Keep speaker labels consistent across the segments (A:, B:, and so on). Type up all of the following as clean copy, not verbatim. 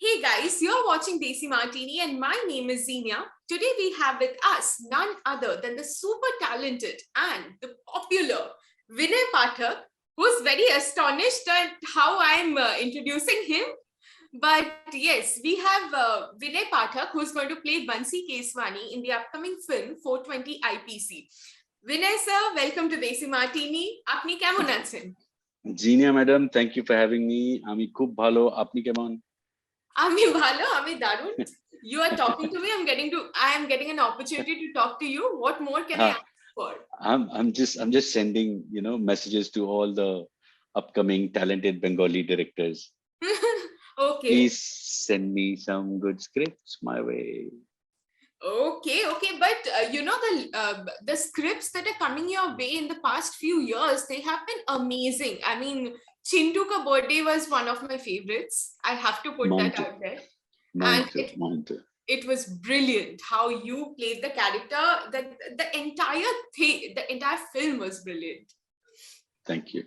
A: Hey guys, you're watching Desi Martini and my name is Xenia. Today we have with us none other than the super talented and the popular Vinay Pathak, who's very astonished at how I'm introducing him. But yes, we have Vinay Pathak who's going to play Bansi Keswani in the upcoming film 420 IPC. Vinay sir, welcome to Desi Martini. আপনি কেমন আছেন?
B: Zinia madam, thank you for having me. আমি খুব ভালো, আপনি কেমন?
A: আমি ভালো, আমি দারুণ। You are talking to me. I am getting an opportunity to talk to you. What more can I ask for?
B: I'm just sending, messages to all the upcoming talented Bengali directors.
A: Okay.
B: Please send me some good scripts my way.
A: Okay. But the scripts that are coming your way in the past few years, they have been amazing. I mean, Chintu Ka Birthday was one of my favorites. I have to put that out there. It was brilliant how you played the character. The entire thing, the entire film was brilliant.
B: Thank you.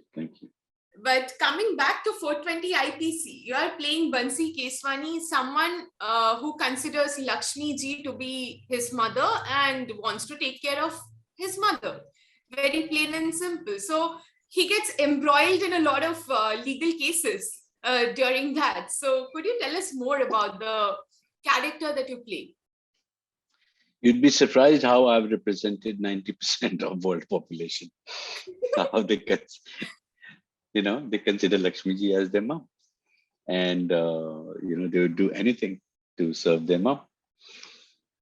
A: But coming back to 420 IPC, you are playing Bansi Keswani, someone who considers Lakshmi ji to be his mother and wants to take care of his mother. Very plain and simple. So he gets embroiled in a lot of legal cases during that. So could you tell us more about the character that you play?
B: You'd be surprised how I've represented 90% of world population. How they consider Lakshmi ji as their mom, and they would do anything to serve their mom.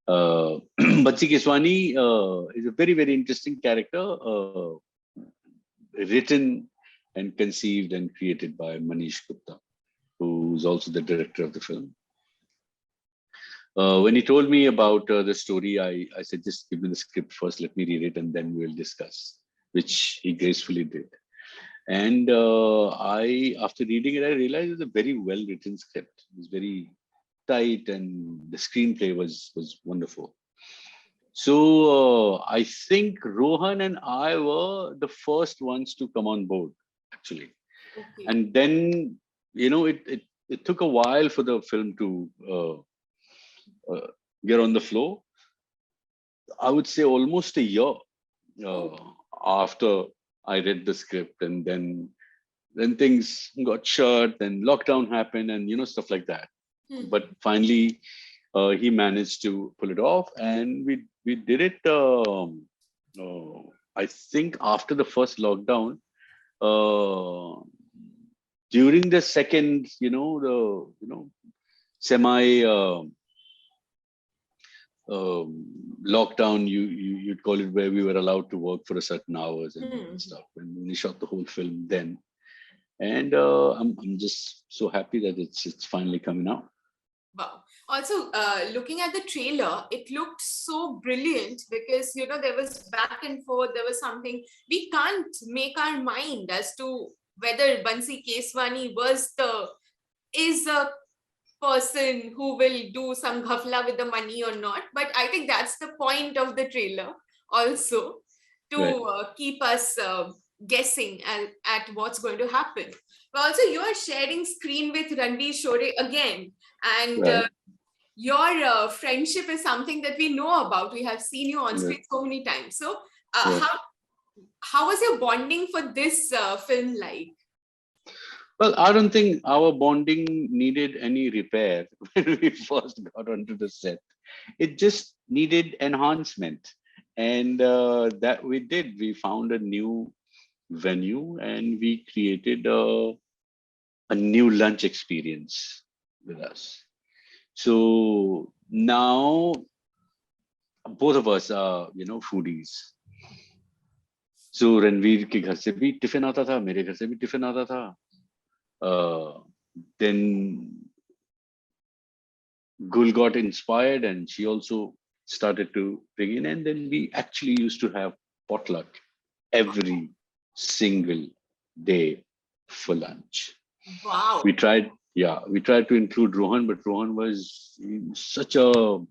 B: Bansi Keswani is a very, very interesting character, written and conceived and created by Manish Gupta, who's also the director of the film. When he told me about the story, I said, just give me the script first, let me read it, and then we'll discuss, which he gracefully did. And after reading it, I realized it's a very well-written script. It was very tight, and the screenplay was wonderful. So I think Rohan and I were the first ones to come on board, actually.
A: Okay.
B: And then, it took a while for the film to get on the floor. I would say almost a year after I read the script, and then things got shut, and lockdown happened, and stuff like that. But finally, he managed to pull it off, and we did it. I think after the first lockdown, during the second, semi lockdown, you'd call it, where we were allowed to work for a certain hours and stuff, and we shot the whole film then. And I'm just so happy that it's finally coming out.
A: Wow. Also, looking at the trailer, it looked so brilliant because there was back and forth. There was something we can't make our mind as to whether Bansi Keswani is a person who will do some ghafla with the money or not. But I think that's the point of the trailer also, to keep us guessing at what's going to happen. But also, you are sharing screen with Ranveer Shore again, and your friendship is something that we know about. We have seen you on screen so many times. So how was your bonding for this film like?
B: Well, I don't think our bonding needed any repair when we first got onto the set. It just needed enhancement. And that we did. We found a new venue, and we created a new lunch experience with us. So now both of us are, foodies. So Ranveer ke ghar se bhi tiffin aata tha, mere ghar se bhi tiffin aata tha. Then Gul got inspired, and she also started to bring in, and then we actually used to have potluck every single day for lunch.
A: Wow.
B: We tried to include Rohan, but Rohan was such a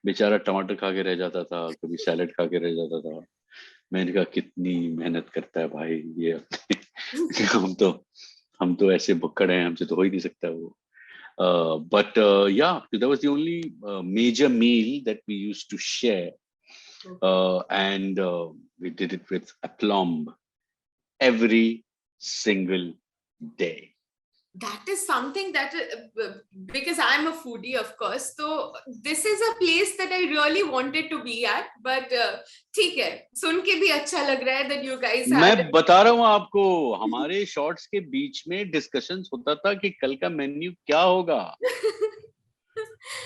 B: बेचारा टमाटर खा के रह जाता था, कभी salad खा के रह जाता था. मैंने कहा कितनी मेहनत करता है भाई ये. हम तो ऐसे भुक्कड़ हैं, हमसे तो हो ही नहीं सकता वो. But yeah, that was the only major meal that we used to share. And we did it with aplomb every single day.
A: That is something that because I'm a foodie, of course, so this is a place that I really wanted to be at. But ठीक है, सुन के भी अच्छा लग रहा है that you guys
B: मैं
A: had.
B: बता रहा हूँ आपको, हमारे शॉर्ट्स के बीच में डिस्कशंस होता था कि कल का मेन्यू क्या होगा.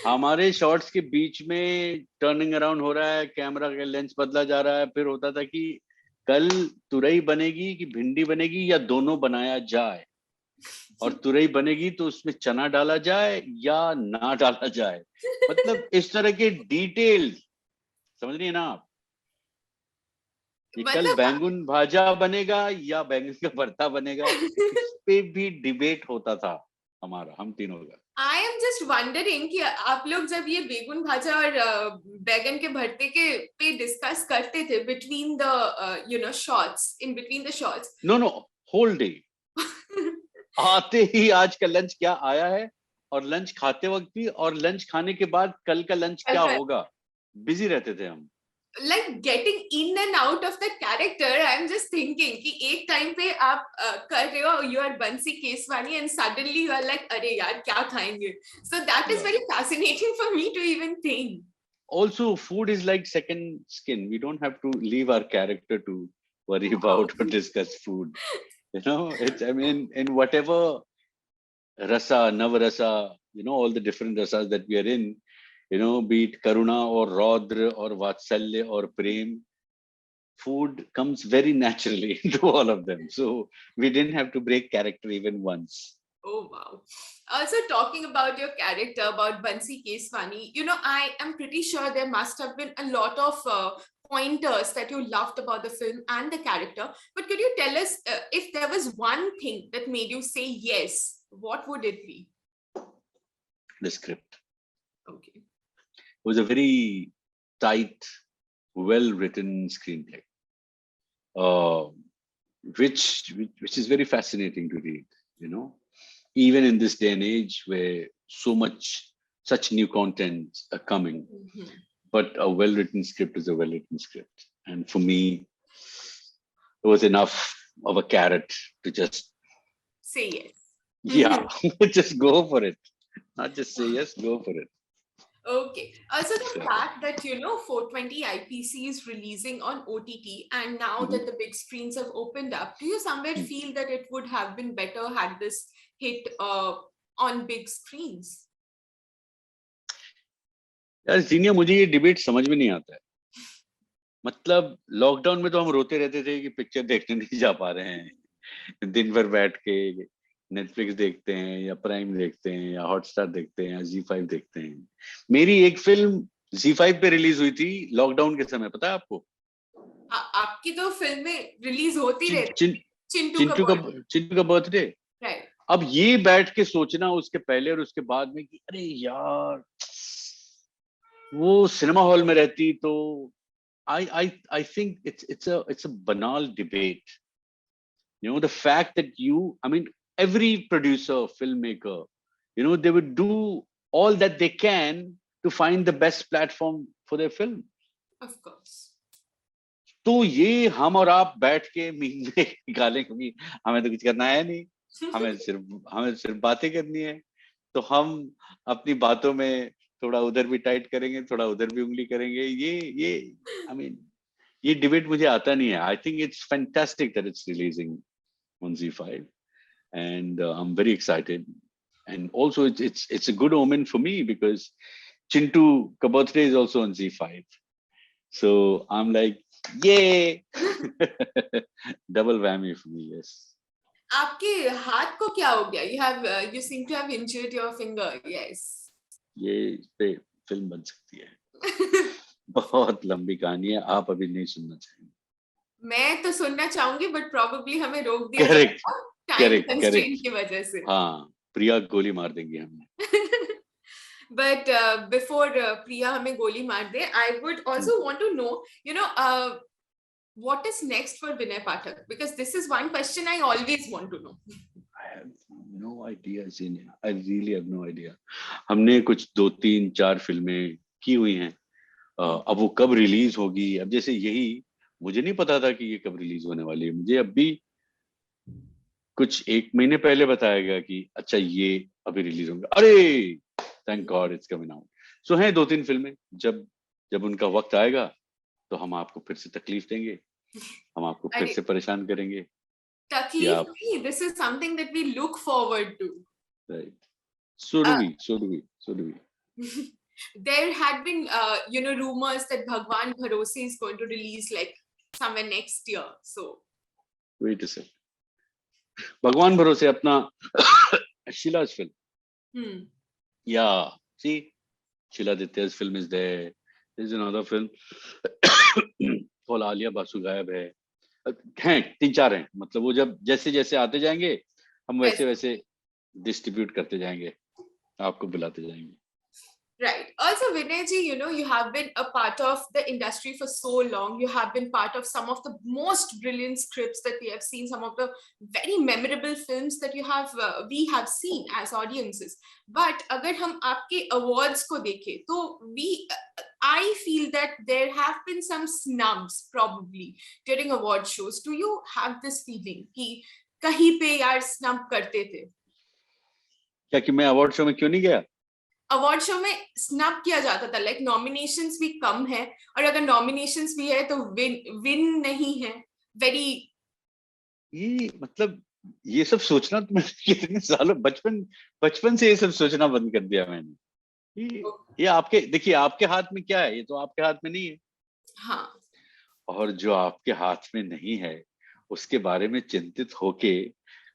B: हमारे शॉर्ट्स के बीच में टर्निंग अराउंड हो रहा है, कैमरा का लेंस बदला जा रहा है, फिर होता था कि कल तुरई बनेगी कि भिंडी बनेगी या दोनों बनाया जाए, और तुरई बनेगी तो उसमें चना डाला जाए या ना डाला जाए. मतलब इस तरह के डिटेल, समझ रही है ना आप, कि कल
A: मतलब
B: बैंगन भाजा बनेगा या बैंगन का भरता बनेगा, इस पे भी डिबेट होता था हमारा, हम तीनों का.
A: I am just wondering कि आप लोग जब ये बेगुन भाजा और बैगन के भरते के पे डिस्कस करते थे between the shots, in between the shots.
B: No whole day. आते ही आज का लंच क्या आया है, और लंच खाते वक्त भी, और लंच खाने के बाद कल का लंच क्या होगा, बिजी रहते थे हम.
A: Like getting in and out of the character, I'm just thinking कि एक टाइम पे आप कर रहे हो, you are Bansi Keswani and suddenly you are like अरे यार क्या खाएंगे. So that is very fascinating for me to even think.
B: Also, food is like second skin. We don't have to leave our character to worry about or discuss food. It's, I mean, in whatever rasa, navarasa, all the different rasas that we are in, be it Karuna or Raudra or Vatsalya or Prem, food comes very naturally into all of them. So we didn't have to break character even once.
A: Oh, wow. Also, talking about your character, about Bansi Keswani, I am pretty sure there must have been a lot of pointers that you loved about the film and the character. But could you tell us if there was one thing that made you say yes, what would it be?
B: The script.
A: Okay.
B: It was a very tight, well-written screenplay, which is very fascinating to read, even in this day and age where such new content are coming. Mm-hmm. But a well-written script is a well-written script. And for me, it was enough of a carrot to just
A: say yes.
B: Yeah, just go for it. Not just say yes, go for it.
A: Okay. Also, the fact that 420 IPC is releasing on OTT, and now that the big screens have opened up, do you somewhere feel that it would have been better had this hit on big screens?
B: यार जीनिया, मुझे ये debate समझ में नहीं आता है. मतलब lockdown में तो हम रोते रहते थे कि पिक्चर देखने नहीं जा पा रहे हैं, दिन भर बैठ के नेटफ्लिक्स देखते हैं या प्राइम देखते हैं या हॉटस्टार देखते हैं या Z5 देखते हैं. मेरी एक फिल्म Z5 पे रिलीज हुई थी लॉकडाउन के समय, पता है आपको?
A: आपकी तो फिल्में रिलीज होती रहती. चिंटू
B: का बर्थडे.
A: राइट.
B: अब ये बैठ के सोचना उसके पहले और उसके बाद में कि अरे यार वो सिनेमा हॉल में रहती तो I think it's a banal debate. The fact that every producer, filmmaker, they would do all that they can to find the best platform for their film.
A: Of course.
B: तो ये हम और आप बैठ के मीम निकालें, क्योंकि हमें तो कुछ करना है नहीं, हमें सिर्फ बातें करनी है. तो हम अपनी बातों में थोड़ा उधर भी टाइट करेंगे, थोड़ा उधर भी उंगली करेंगे. ये डिबेट मुझे आता नहीं है. I think it's fantastic that it's releasing on Z5, and I'm very excited. And also it's a good omen for me because Chintu ka birthday is also on Z5. So I'm like, yay! Double whammy for me, yes.
A: आपके हाथ को क्या हो गया? You seem to have injured your finger. Yes.
B: ये इस पे film बन सकती है. बहुत लंबी कहानी है, आप अभी नहीं सुनना चाहेंगे.
A: मैं तो सुनना चाहूंगी, बट प्रोबेबली हमें रोक दिया
B: जाएगा
A: टाइम कंस्ट्रेंट की वजह से.
B: हाँ, प्रिया गोली मार देंगी हमें.
A: But before Priya हमें गोली मार दे, I would also want to know, what is next for Vinay Pathak? Because this is one question I always want to know.
B: no idea, Zenia. I really have no idea. हमने कुछ 2-3-4 फिल्में की हुई हैं. अब वो कब रिलीज होगी, अब जैसे यही मुझे नहीं पता था कि ये कब रिलीज होने वाली है. मुझे अब भी कुछ 1 महीने पहले बताया गया कि अच्छा ये अभी रिलीज होंगे. अरे thank God it's coming out. So हैं 2-3 फिल्में. जब जब उनका वक्त आएगा तो हम आपको फिर से तकलीफ देंगे, हम आपको फिर
A: अरे
B: से परेशान करेंगे कि
A: तकलीफ
B: आप.
A: नहीं, this is something that we look forward to.
B: Right. So do
A: Uh,
B: we, so do we, so do we.
A: there had been rumors that Bhagwan Bharose is going to release like somewhere next year. So
B: Wait a second. भगवान भरोसे अपना Sheila's film. Yeah, see, Sheila Aditya's film is there. There's another film called Alia Basu गायब है. हैं 3-4 हैं. मतलब वो जब जैसे जैसे आते जाएंगे हम वैसे वैसे डिस्ट्रीब्यूट करते जाएंगे, आपको बुलाते जाएंगे.
A: Right. Also, Vinay ji, you have been a part of the industry for so long. You have been part of some of the most brilliant scripts that we have seen, some of the very memorable films that we have seen as audiences. But अगर हम आपके awards को देखें, तो I feel that there have been some snubs probably during award shows. Do you have this feeling कि कहीं पे यार snub करते थे?
B: क्या कि मैं अवार्ड शो में क्यों नहीं गया?
A: अवार्ड शो में स्नब किया जाता था, लाइक नॉमिनेशंस भी कम है, और अगर नॉमिनेशंस भी है तो विन नहीं है. वेरी
B: ये मतलब ये सब सोचना तो मैं कितने सालों बचपन से ये सब सोचना बंद कर दिया मैंने. ये आपके देखिए आपके हाथ में क्या है, ये तो आपके हाथ में नहीं है.
A: हाँ.
B: और जो आपके हाथ में नहीं है उसके बारे में चिंतित होके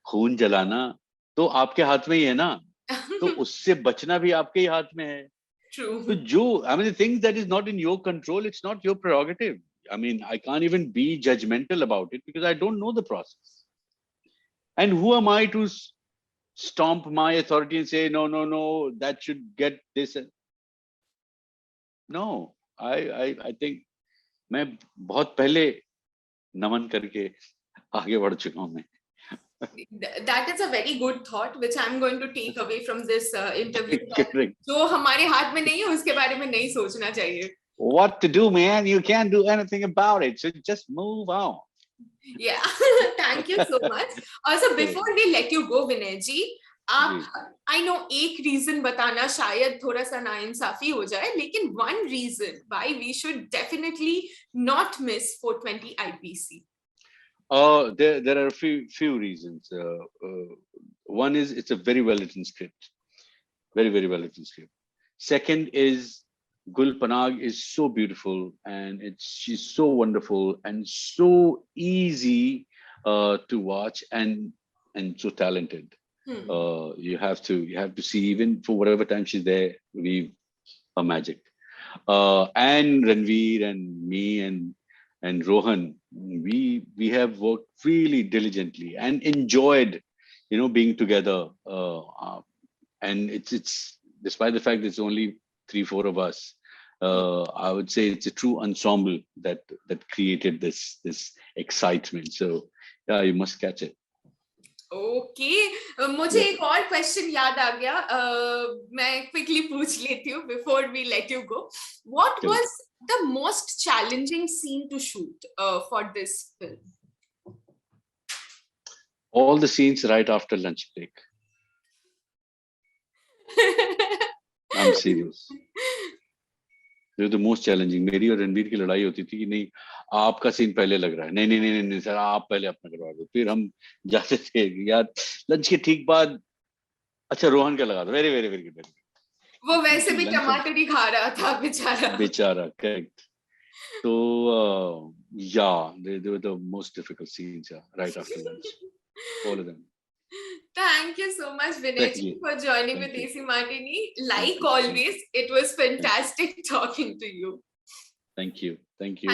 B: खून जलाना तो आपके हाथ में ही है ना. तो उससे बचना भी आपके ही हाथ में है.
A: True.
B: तो जो I mean the things that is not in your control, it's not your prerogative. I mean I can't even be judgmental about it because I don't know the process. And who am I to stomp my authority and say no that should get this? No, I think मैं बहुत पहले नमन करके आगे बढ़ चुका हूं मैं.
A: That is a very good thought which I'm going to take away from this interview.
B: Correct.
A: जो हमारे हाथ में नहीं है उसके बारे में नहीं सोचना चाहिए.
B: What to do, man? You can't do anything about it, so just move on.
A: Yeah. Thank you so much. Also, before we let you go, Vinay ji, आप I know एक reason बताना शायद थोड़ा सा नाइंसाफी हो जाए, लेकिन one reason why we should definitely not miss 420 IPC.
B: There are a few reasons. One is it's a very well written script, very well written script. Second is Gul Panag is so beautiful and she's so wonderful and so easy to watch and so talented. You have to see, even for whatever time she's there, weave her magic. And Ranveer and me and Rohan, we have worked really diligently and enjoyed, being together. And it's despite the fact it's only 3-4 of us, I would say it's a true ensemble that created this excitement. So yeah, you must catch it.
A: Okay, मुझे एक और question याद आ गया, मैं quickly पूछ लेती हूँ before we let you go. What was the most challenging scene to shoot for this film?
B: All the scenes right after lunch break. I'm serious. They're the most challenging. मेरी और रणबीर की लड़ाई होती थी कि नहीं आपका सीन पहले लग रहा है, नहीं सर आप पहले अपना करवा दो. फिर हम जाते थे यार लंच के ठीक बाद, अच्छा रोहन का लगा दो. Very good.
A: वो वैसे भी टमाटर ही खा रहा था बेचारा.
B: Correct. So yeah, they were the most difficult scenes, right after lunch. All of them.
A: Thank you so much, Vinay ji, for joining with AC Martini. Like always, it was fantastic talking to you.
B: Thank you.
A: Thank you.